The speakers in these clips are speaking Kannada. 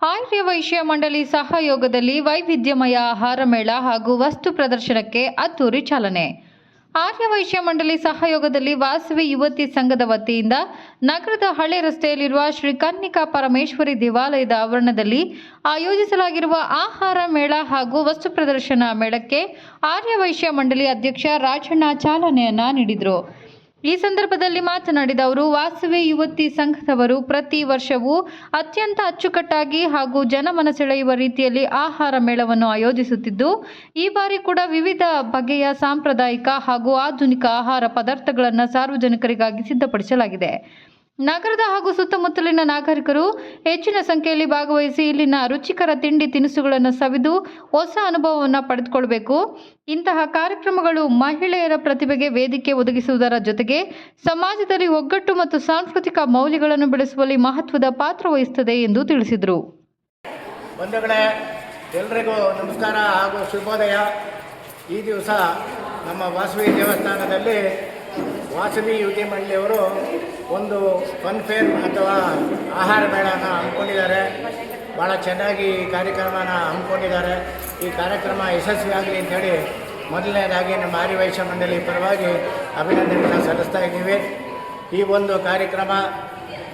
ಆರ್ಯ ವೈಶ್ಯ ಮಂಡಳಿ ಸಹಯೋಗದಲ್ಲಿ ವೈವಿಧ್ಯಮಯ ಆಹಾರ ಮೇಳ ಹಾಗೂ ವಸ್ತು ಪ್ರದರ್ಶನಕ್ಕೆ ಅದ್ದೂರಿ ಚಾಲನೆ. ಆರ್ಯ ವೈಶ್ಯ ಮಂಡಳಿ ಸಹಯೋಗದಲ್ಲಿ ವಾಸವಿ ಯುವತಿ ಸಂಘದ ವತಿಯಿಂದ ನಗರದ ಹಳೆ ರಸ್ತೆಯಲ್ಲಿರುವ ಶ್ರೀ ಕನ್ನಿಕಾ ಪರಮೇಶ್ವರಿ ದೇವಾಲಯದ ಆವರಣದಲ್ಲಿ ಆಯೋಜಿಸಲಾಗಿರುವ ಆಹಾರ ಮೇಳ ಹಾಗೂ ವಸ್ತು ಪ್ರದರ್ಶನ ಮೇಳಕ್ಕೆ ಆರ್ಯ ವೈಶ್ಯ ಮಂಡಳಿ ಅಧ್ಯಕ್ಷ ರಾಜಣ್ಣ ಚಾಲನೆಯನ್ನ ನೀಡಿದರು. ಈ ಸಂದರ್ಭದಲ್ಲಿ ಮಾತನಾಡಿದ ಅವರು, ವಾಸವಿ ಯುವತಿ ಸಂಘದವರು ಪ್ರತಿ ವರ್ಷವೂ ಅತ್ಯಂತ ಅಚ್ಚುಕಟ್ಟಾಗಿ ಹಾಗೂ ಜನಮನ ಸೆಳೆಯುವ ರೀತಿಯಲ್ಲಿ ಆಹಾರ ಮೇಳವನ್ನು ಆಯೋಜಿಸುತ್ತಿದ್ದು, ಈ ಬಾರಿ ಕೂಡ ವಿವಿಧ ಬಗೆಯ ಸಾಂಪ್ರದಾಯಿಕ ಹಾಗೂ ಆಧುನಿಕ ಆಹಾರ ಪದಾರ್ಥಗಳನ್ನು ಸಾರ್ವಜನಿಕರಿಗಾಗಿ ಸಿದ್ಧಪಡಿಸಲಾಗಿದೆ. ನಗರದ ಹಾಗೂ ಸುತ್ತಮುತ್ತಲಿನ ನಾಗರಿಕರು ಹೆಚ್ಚಿನ ಸಂಖ್ಯೆಯಲ್ಲಿ ಭಾಗವಹಿಸಿ ಇಲ್ಲಿನ ರುಚಿಕರ ತಿಂಡಿ ತಿನಿಸುಗಳನ್ನು ಸವಿದು ಹೊಸ ಅನುಭವವನ್ನು ಪಡೆದುಕೊಳ್ಳಬೇಕು. ಇಂತಹ ಕಾರ್ಯಕ್ರಮಗಳು ಮಹಿಳೆಯರ ಪ್ರತಿಭೆಗೆ ವೇದಿಕೆ ಒದಗಿಸುವುದರ ಜೊತೆಗೆ ಸಮಾಜದಲ್ಲಿ ಒಗ್ಗಟ್ಟು ಮತ್ತು ಸಾಂಸ್ಕೃತಿಕ ಮೌಲ್ಯಗಳನ್ನು ಬೆಳೆಸುವಲ್ಲಿ ಮಹತ್ವದ ಪಾತ್ರ ವಹಿಸುತ್ತದೆ ಎಂದು ತಿಳಿಸಿದರು. ಬಂಧುಗಳೇ, ಎಲ್ಲರಿಗೂ ನಮಸ್ಕಾರ ಹಾಗೂ ಶುಭೋದಯ. ಈ ದಿವಸ ನಮ್ಮ ವಾಸವಿ ದೇವಸ್ಥಾನದಲ್ಲಿ ವಾಸವಿ ಯುವತಿ ಮಂಡಳಿಯವರು ಒಂದು ಫನ್ ಫೇರ್ ಅಥವಾ ಆಹಾರ ಮೇಳನ ಹಮ್ಮಿಕೊಂಡಿದ್ದಾರೆ. ಭಾಳ ಚೆನ್ನಾಗಿ ಈ ಕಾರ್ಯಕ್ರಮನ ಹಮ್ಮಿಕೊಂಡಿದ್ದಾರೆ. ಈ ಕಾರ್ಯಕ್ರಮ ಯಶಸ್ವಿಯಾಗಲಿ ಅಂಥೇಳಿ ಮೊದಲನೇದಾಗಿ ನಮ್ಮ ಆರ್ಯ ವೈಶ್ಯ ಮಂಡಳಿ ಪರವಾಗಿ ಅಭಿನಂದನೆಯನ್ನು ಸಲ್ಲಿಸ್ತಾ ಇದ್ದೀವಿ. ಈ ಒಂದು ಕಾರ್ಯಕ್ರಮ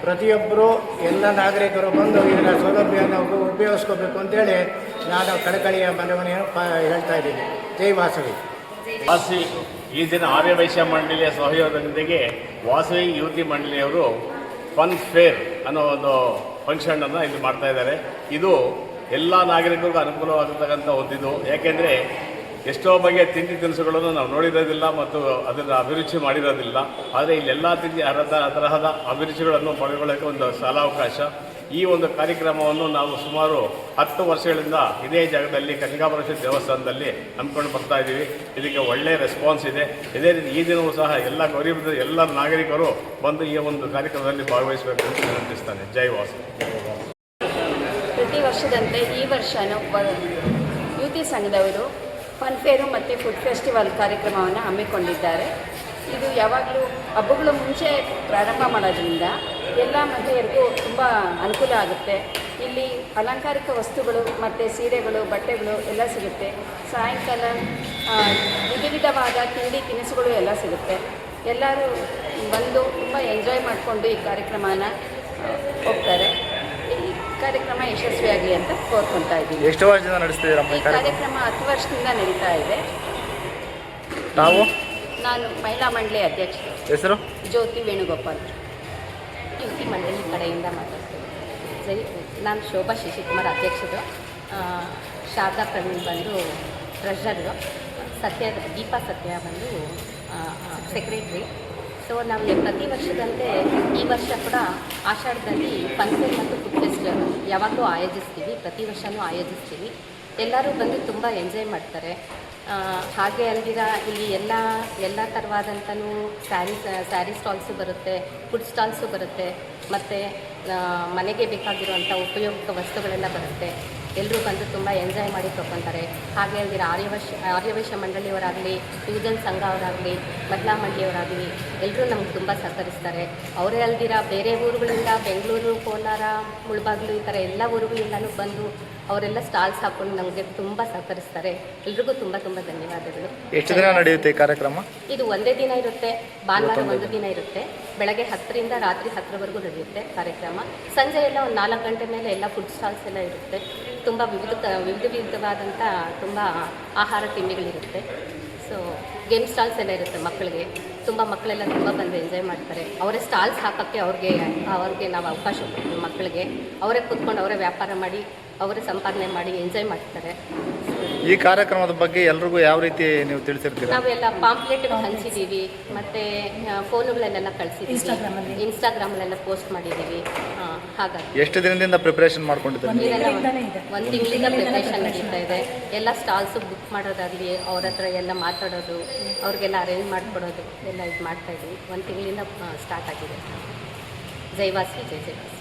ಪ್ರತಿಯೊಬ್ಬರು ಎಲ್ಲ ನಾಗರಿಕರು ಬಂದು ಇದರ ಸೌಲಭ್ಯವನ್ನು ಉಪಯೋಗಿಸ್ಕೋಬೇಕು ಅಂತೇಳಿ ನಾನು ಕಳಕಳಿಯ ಮನವಿಯನ್ನು ಹೇಳ್ತಾ ಇದ್ದೀನಿ. ಜೈ ವಾಸವಿ. ಈ ದಿನ ಆರ್ಯ ವೈಶ್ಯ ಮಂಡಳಿಯ ಸಹಯೋಗದೊಂದಿಗೆ ವಾಸವಿ ಯುವತಿ ಮಂಡಳಿಯವರು ಫನ್ ಫೇರ್ ಅನ್ನೋ ಒಂದು ಫಂಕ್ಷನನ್ನು ಇಲ್ಲಿ ಮಾಡ್ತಾ ಇದ್ದಾರೆ. ಇದು ಎಲ್ಲ ನಾಗರಿಕರಿಗೂ ಅನುಕೂಲವಾಗತಕ್ಕಂಥ ಒಂದಿದು. ಯಾಕೆಂದರೆ ಎಷ್ಟೋ ಬಗೆಯ ತಿಂಡಿ ತಿನಿಸುಗಳನ್ನು ನಾವು ನೋಡಿರೋದಿಲ್ಲ ಮತ್ತು ಅದನ್ನು ಅಭಿರುಚಿ ಮಾಡಿರೋದಿಲ್ಲ. ಆದರೆ ಇಲ್ಲೆಲ್ಲ ತಿಂಡಿ ತರಹದ ಅಭಿರುಚಿಗಳನ್ನು ಪಡೆದುಕೊಳ್ಳೋಕ್ಕೆ ಒಂದು ಶಾಲಾವಕಾಶ. ಈ ಒಂದು ಕಾರ್ಯಕ್ರಮವನ್ನು ನಾವು ಸುಮಾರು 10 ವರ್ಷಗಳಿಂದ ಇದೇ ಜಾಗದಲ್ಲಿ ಕನ್ನಿಕಾಪರಮೇಶ್ವರಿ ದೇವಸ್ಥಾನದಲ್ಲಿ ಹಮ್ಮಿಕೊಂಡು ಬರ್ತಾ ಇದ್ದೀವಿ. ಇದಕ್ಕೆ ಒಳ್ಳೆಯ ರೆಸ್ಪಾನ್ಸ್ ಇದೆ. ಇದೇ ರೀತಿ ಈ ದಿನವೂ ಸಹ ಎಲ್ಲ ನಾಗರಿಕರು ಬಂದು ಈ ಒಂದು ಕಾರ್ಯಕ್ರಮದಲ್ಲಿ ಭಾಗವಹಿಸಬೇಕು ಅಂತ ವಿನಂತಿಸ್ತಾನೆ. ಜೈ ವಾಸವಿ. ಪ್ರತಿ ವರ್ಷದಂತೆ ಈ ವರ್ಷನೂ ಯುವತಿ ಸಂಘದವರು ಫನ್ ಫೇರು ಮತ್ತು ಫುಡ್ ಫೆಸ್ಟಿವಲ್ ಕಾರ್ಯಕ್ರಮವನ್ನು ಹಮ್ಮಿಕೊಂಡಿದ್ದಾರೆ. ಇದು ಯಾವಾಗಲೂ ಹಬ್ಬಗಳ ಮುಂಚೆ ಪ್ರಾರಂಭ ಮಾಡೋದ್ರಿಂದ ಎಲ್ಲ ಮಹಿಳೆಯರಿಗೂ ತುಂಬ ಅನುಕೂಲ ಆಗುತ್ತೆ. ಇಲ್ಲಿ ಅಲಂಕಾರಿಕ ವಸ್ತುಗಳು ಮತ್ತು ಸೀರೆಗಳು, ಬಟ್ಟೆಗಳು ಎಲ್ಲ ಸಿಗುತ್ತೆ. ಸಾಯಂಕಾಲ ವಿಧವಾದ ತಿಂಡಿ ತಿನಿಸುಗಳು ಎಲ್ಲ ಸಿಗುತ್ತೆ. ಎಲ್ಲರೂ ಬಂದು ತುಂಬ ಎಂಜಾಯ್ ಮಾಡಿಕೊಂಡು ಈ ಕಾರ್ಯಕ್ರಮನ ಹೋಗ್ತಾರೆ. ಈ ಕಾರ್ಯಕ್ರಮ ಯಶಸ್ವಿಯಾಗಲಿ ಅಂತ ಕೋರ್ಕೊಳ್ತಾ ಇದ್ದೀವಿ. ಎಷ್ಟು ವರ್ಷದಿಂದ ನಡೆಸ್ತಿದ್ದೀರಾ ಈ ಕಾರ್ಯಕ್ರಮ? 10 ವರ್ಷದಿಂದ ನಡೀತಾ ಇದೆ. ನಾನು ಮಹಿಳಾ ಮಂಡಳಿ ಅಧ್ಯಕ್ಷ. ಹೆಸರು? ಜ್ಯೋತಿ ವೇಣುಗೋಪಾಲ್. ಯುವತಿ ಮಂಡಳಿ ಕಡೆಯಿಂದ ಮಾತಾಡ್ತೀನಿ. ನಾನು ಶೋಭಾ ಶಶಿಕುಮಾರ್ ಅಧ್ಯಕ್ಷರು, ಶಾರದಾ ಪ್ರವೀಣ್ ಬಂದು ಟ್ರೆಷರರು, ದೀಪಾ ಸತ್ಯ ಬಂದು ಸೆಕ್ರೆಟ್ರಿ. ಸೊ ನಾವು ಪ್ರತಿ ವರ್ಷದಂತೆ ಈ ವರ್ಷ ಕೂಡ ಆಷಾಢದಲ್ಲಿ ಫನ್ ಫೇರ್ ಮತ್ತು ಫುಡ್ ಫೆಸ್ಟ್ ಯಾವಾಗಲೂ ಆಯೋಜಿಸ್ತೀವಿ. ಪ್ರತಿ ವರ್ಷವೂ ಆಯೋಜಿಸ್ತೀವಿ. ಎಲ್ಲರೂ ಬಂದು ತುಂಬ ಎಂಜಾಯ್ ಮಾಡ್ತಾರೆ. ಹಾಗೆ ಅಲ್ದಿರ ಇಲ್ಲಿ ಎಲ್ಲ ಥರವಾದಂಥನೂ ಸ್ಯಾರಿ ಸ್ಟಾಲ್ಸು ಬರುತ್ತೆ, ಫುಡ್ ಸ್ಟಾಲ್ಸು ಬರುತ್ತೆ, ಮತ್ತು ಮನೆಗೆ ಬೇಕಾಗಿರುವಂಥ ಉಪಯೋಗಿಕ ವಸ್ತುಗಳೆಲ್ಲ ಬರುತ್ತೆ. ಎಲ್ಲರೂ ಬಂದು ತುಂಬ ಎಂಜಾಯ್ ಮಾಡಿ ತೊಗೊತಾರೆ. ಹಾಗೆ ಅಲ್ದಿರ ಆರ್ಯ ವೈಶ್ಯ ಮಂಡಳಿಯವರಾಗಲಿ, ಯುವಜನ ಸಂಘ ಅವರಾಗಲಿ, ಮಹಿಳಾ ಮಂಡಳಿಯವರಾಗಲಿ ಎಲ್ಲರೂ ನಮ್ಗೆ ತುಂಬ ಸಹಕರಿಸ್ತಾರೆ. ಅವರೇ ಅಲ್ದಿರ ಬೇರೆ ಊರುಗಳಿಂದ ಬೆಂಗಳೂರು, ಕೋಲಾರ, ಮುಳಬಾಗಿಲು ಈ ಥರ ಎಲ್ಲ ಊರುಗಳಿಂದಲೂ ಬಂದು ಅವರೆಲ್ಲ ಸ್ಟಾಲ್ಸ್ ಹಾಕ್ಕೊಂಡು ನಮಗೆ ತುಂಬ ಸಹಕರಿಸ್ತಾರೆ. ಎಲ್ರಿಗೂ ತುಂಬ ತುಂಬ ಧನ್ಯವಾದಗಳು. ಎಷ್ಟು ದಿನ ನಡೆಯುತ್ತೆ ಈ ಕಾರ್ಯಕ್ರಮ? ಇದು ಒಂದೇ ದಿನ ಇರುತ್ತೆ. ಭಾನುವಾರ ಒಂದು ದಿನ ಇರುತ್ತೆ. ಬೆಳಗ್ಗೆ 10ರಿಂದ ರಾತ್ರಿ 10ರವರೆಗೂ ನಡೆಯುತ್ತೆ ಕಾರ್ಯಕ್ರಮ. ಸಂಜೆ ಎಲ್ಲ ಒಂದು 4 ಗಂಟೆ ಮೇಲೆ ಎಲ್ಲ ಫುಡ್ ಸ್ಟಾಲ್ಸ್ ಎಲ್ಲ ಇರುತ್ತೆ. ತುಂಬ ವಿವಿಧವಾದಂಥ ತುಂಬ ಆಹಾರ ತಿಂಡಿಗಳಿರುತ್ತೆ. ಸೊ ಗೇಮ್ ಸ್ಟಾಲ್ಸ್ ಎಲ್ಲ ಇರುತ್ತೆ ಮಕ್ಕಳಿಗೆ. ತುಂಬ ಮಕ್ಕಳೆಲ್ಲ ತುಂಬ ಬಂದು ಎಂಜಾಯ್ ಮಾಡ್ತಾರೆ. ಅವರೇ ಸ್ಟಾಲ್ಸ್ ಹಾಕೋಕ್ಕೆ ಅವ್ರಿಗೆ ನಾವು ಅವಕಾಶ ಕೊಡ್ತೀವಿ. ಮಕ್ಕಳಿಗೆ ಅವರೇ ಕೂತ್ಕೊಂಡು ಅವರೇ ವ್ಯಾಪಾರ ಮಾಡಿ ಅವರೇ ಸಂಪಾದನೆ ಮಾಡಿ ಎಂಜಾಯ್ ಮಾಡ್ತಾರೆ. ಈ ಕಾರ್ಯಕ್ರಮದ ಬಗ್ಗೆ ಎಲ್ರಿಗೂ ಯಾವ ರೀತಿ ನೀವು ತಿಳಿಸಿರ್ತೀರಾ? ನಾವೆಲ್ಲ ಪಾಂಪ್ಲೆಟ್ ಹಂಚಿದ್ದೀವಿ, ಮತ್ತು ಫೋನುಗಳನ್ನೆಲ್ಲ ಕಳಿಸಿದ್ದೀವಿ, ಇನ್ಸ್ಟಾಗ್ರಾಮಲ್ಲೆಲ್ಲ ಪೋಸ್ಟ್ ಮಾಡಿದ್ದೀವಿ. ಹಾಗಾಗಿ ಎಷ್ಟು ದಿನದಿಂದ ಪ್ರಿಪ್ರೇಷನ್ ಮಾಡ್ಕೊಂಡಿದ್ದೀವಿ? ಒಂದು ತಿಂಗಳಿಂದ ಪ್ರಿಪ್ರೇಷನ್ ನಡೀತಾ ಇದೆ. ಎಲ್ಲ ಸ್ಟಾಲ್ಸು ಬುಕ್ ಮಾಡೋದಾಗಲಿ, ಅವ್ರ ಹತ್ರ ಎಲ್ಲ ಮಾತಾಡೋದು, ಅವ್ರಿಗೆಲ್ಲ ಅರೇಂಜ್ ಮಾಡಿಕೊಡೋದು ಎಲ್ಲ ಇದು ಮಾಡ್ತಾಯಿದ್ದೀವಿ. 1 ತಿಂಗಳಿಂದ ಸ್ಟಾರ್ಟ್ ಆಗಿದೆ. ಜೈ ವಾಸವಿ. ಜೈ ಜೈ ವಾಸವಿ.